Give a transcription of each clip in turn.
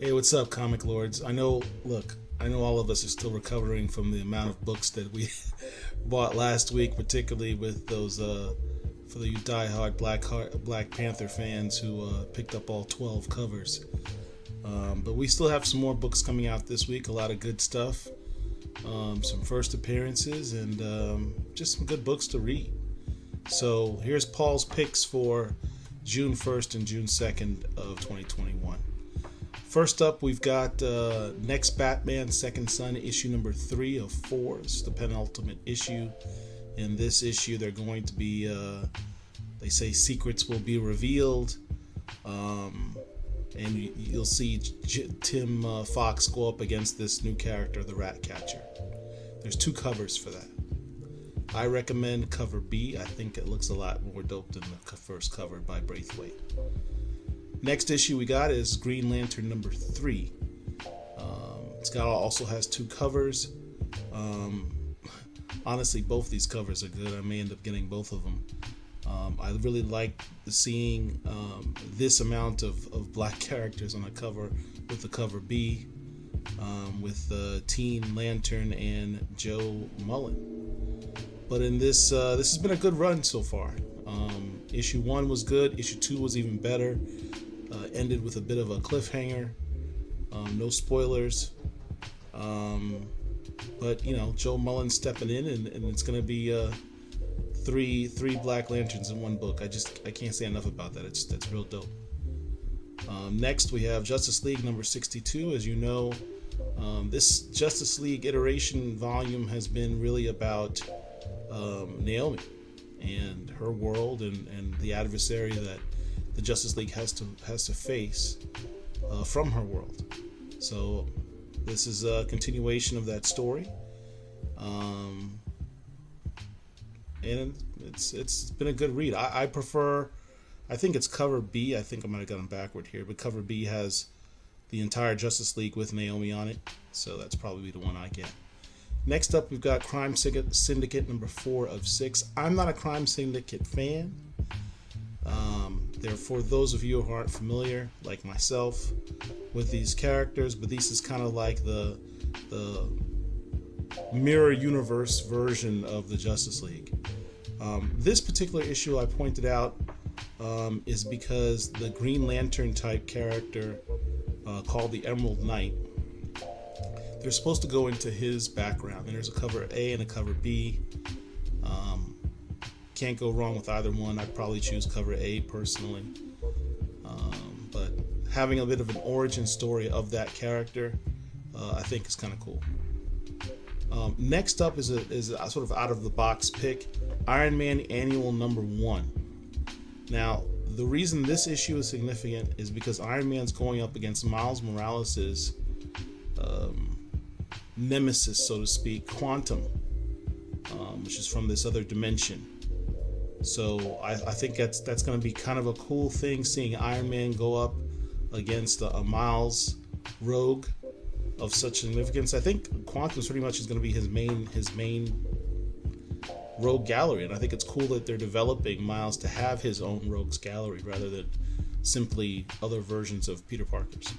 Hey, what's up, comic lords? I know all of us are still recovering from the amount of books that we bought last week, particularly with those for the diehard Black Panther fans who picked up all 12 covers. But we still have some more books coming out this week. A lot of good stuff, some first appearances, and just some good books to read. So here's Paul's picks for June 1st and June 2nd of 2021. First up, we've got Next Batman Second Son, issue number 3 of 4. This is the penultimate issue. In this issue, they're going to be, they say secrets will be revealed. And you'll see Tim Fox go up against this new character, the Ratcatcher. There's 2 covers for that. I recommend cover B. I think it looks a lot more dope than the first cover by Braithwaite. Next issue we got is Green Lantern number 3. It's got also has 2 covers. Honestly, both these covers are good. I may end up getting both of them. I really like seeing this amount of black characters on a cover with the cover B, with Teen Lantern and Joe Mullen. But in this has been a good run so far. Issue 1 was good. Issue 2 was even better. Ended with a bit of a cliffhanger. No spoilers. But you know, Joe Mullen stepping in, and it's going to be three Black Lanterns in one book. I can't say enough about that. That's real dope. Next we have Justice League number 62. As you know, this Justice League iteration volume has been really about Naomi and her world and the adversary that the Justice League has to face from her world. So this is a continuation of that story, and it's been a good read. I prefer. I think it's cover B. I think I might have gotten backward here, but cover B has the entire Justice League with Naomi on it, so that's probably the one I get. Next up, we've got Crime Syndicate number 4 of 6. I'm not a Crime Syndicate fan. Therefore, those of you who aren't familiar, like myself, with these characters, but this is kind of like the mirror universe version of the Justice League. This particular issue I pointed out is because the Green Lantern type character called the Emerald Knight, they're supposed to go into his background, and there's a cover A and a cover B. Can't go wrong with either one. I'd probably choose cover A personally, but having a bit of an origin story of that character, I think is kind of cool. Next up is a sort of out of the box pick, Iron Man Annual number 1. Now, the reason this issue is significant is because Iron Man's going up against Miles Morales' nemesis, so to speak, Quantum, which is from this other dimension. So I think that's going to be kind of a cool thing, seeing Iron Man go up against a Miles rogue of such significance. I think Quantum pretty much is going to be his main rogue gallery, and I think it's cool that they're developing Miles to have his own rogues gallery rather than simply other versions of Peter Parker's.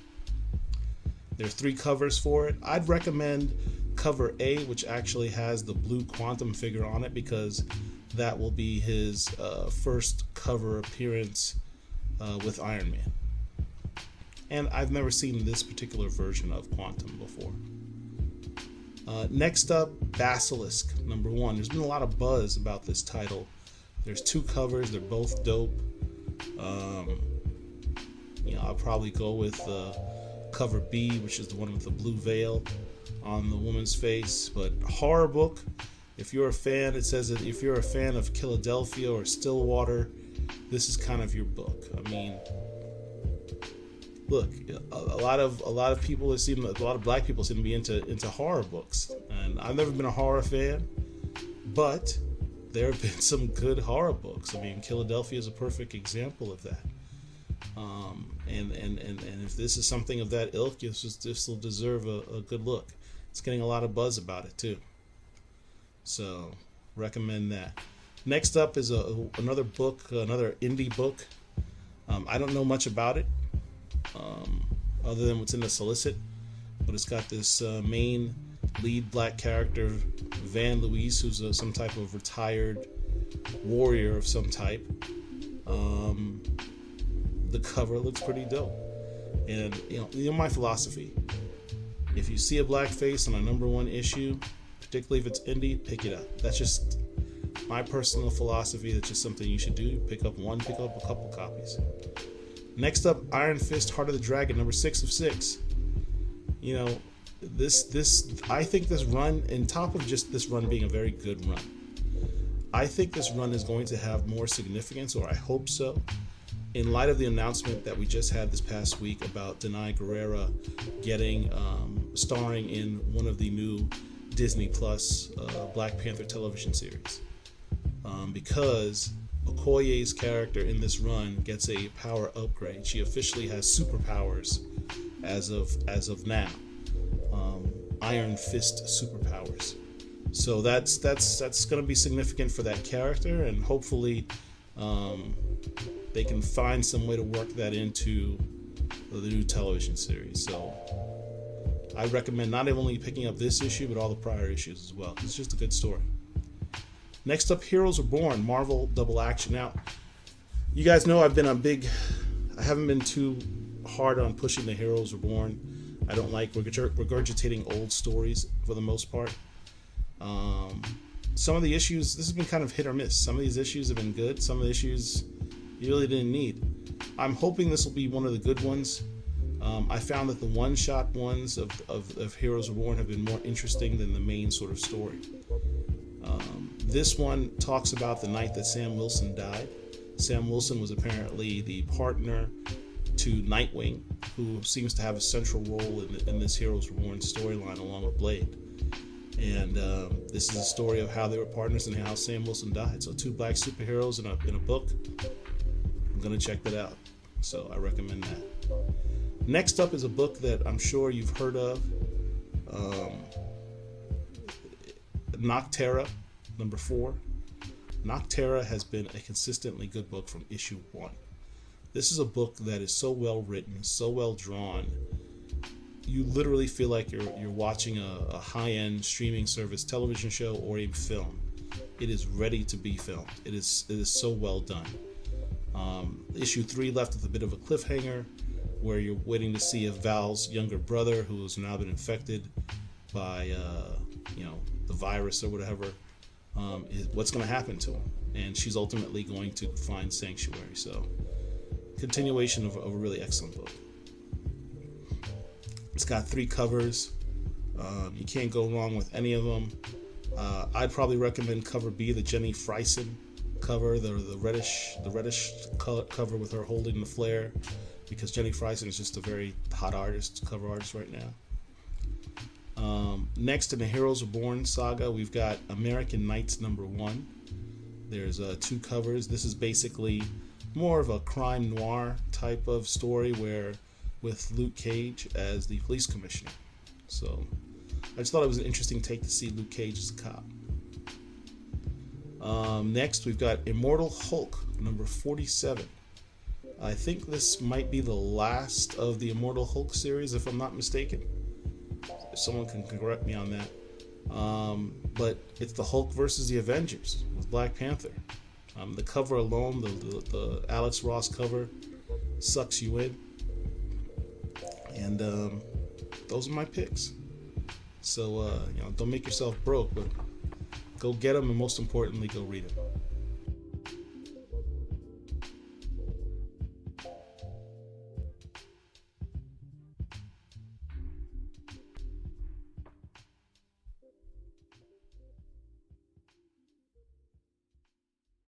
There's 3 covers for it. I'd recommend cover A, which actually has the blue Quantum figure on it, because that will be his first cover appearance with Iron Man. And I've never seen this particular version of Quantum before. Next up, Basilisk number 1. There's been a lot of buzz about this title. There's 2 covers. They're both dope. I'll probably go with cover B, which is the one with the blue veil on the woman's face. But horror book. If you're a fan, it says that if you're a fan of Philadelphia or Stillwater, this is kind of your book. I mean, look, a lot of people a lot of black people seem to be into horror books, and I've never been a horror fan, but there have been some good horror books. I mean, Philadelphia is a perfect example of that. And if this is something of that ilk, this will deserve a good look. It's getting a lot of buzz about it too. So, recommend that. Next up is another book, another indie book. I don't know much about it. other than what's in the solicit. But it's got this main lead black character, Van Luis, who's some type of retired warrior of some type. The cover looks pretty dope. And you know my philosophy. If you see a black face on a #1 issue, particularly if it's indie, pick it up. That's just my personal philosophy. That's just something you should do. Pick up one, pick up a couple copies. Next up, Iron Fist, Heart of the Dragon, #6 of 6. You know, this I think this run, on top of just this run being a very good run, I think this run is going to have more significance, or I hope so, in light of the announcement that we just had this past week about Danai Gurira getting starring in one of the new Disney Plus Black Panther television series. Because Okoye's character in this run gets a power upgrade. She officially has superpowers as of now. Iron Fist superpowers. So that's going to be significant for that character, and hopefully they can find some way to work that into the new television series. So I recommend not only picking up this issue, but all the prior issues as well. It's just a good story. Next up, Heroes Reborn, Marvel Double Action. Now, you guys know I haven't been too hard on pushing the Heroes Reborn. I don't like regurgitating old stories for the most part. Some of the issues, this has been kind of hit or miss. Some of these issues have been good. Some of the issues you really didn't need. I'm hoping this will be one of the good ones. I found that the one-shot ones of Heroes Reborn have been more interesting than the main sort of story. This one talks about the night that Sam Wilson died. Sam Wilson was apparently the partner to Nightwing, who seems to have a central role in this Heroes Reborn storyline along with Blade. And this is a story of how they were partners and how Sam Wilson died. So 2 black superheroes in a book. I'm going to check that out. So I recommend that. Next up is a book that I'm sure you've heard of. Nocterra, #4. Nocterra has been a consistently good book from issue 1. This is a book that is so well written, so well drawn. You literally feel like you're watching a high-end streaming service television show or a film. It is ready to be filmed. It is so well done. Issue 3 left with a bit of a cliffhanger, where you're waiting to see if Val's younger brother, who has now been infected by the virus or whatever, what's going to happen to him, and she's ultimately going to find sanctuary. So, continuation of a really excellent book. It's got 3 covers. You can't go wrong with any of them. I'd probably recommend cover B, the Jenny Frison cover, the reddish cover with her holding the flare, because Jenny Frison is just a very hot cover artist right now. Next in the Heroes Reborn saga, we've got American Knights #1. There's 2 covers. This is basically more of a crime noir type of story, where with Luke Cage as the police commissioner. So I just thought it was an interesting take to see Luke Cage as a cop. Next, we've got Immortal Hulk #47. I think this might be the last of the Immortal Hulk series, if I'm not mistaken. If someone can correct me on that. But it's the Hulk versus the Avengers with Black Panther. The cover alone, the Alex Ross cover, sucks you in. And those are my picks. So don't make yourself broke, but go get them, and most importantly, go read them.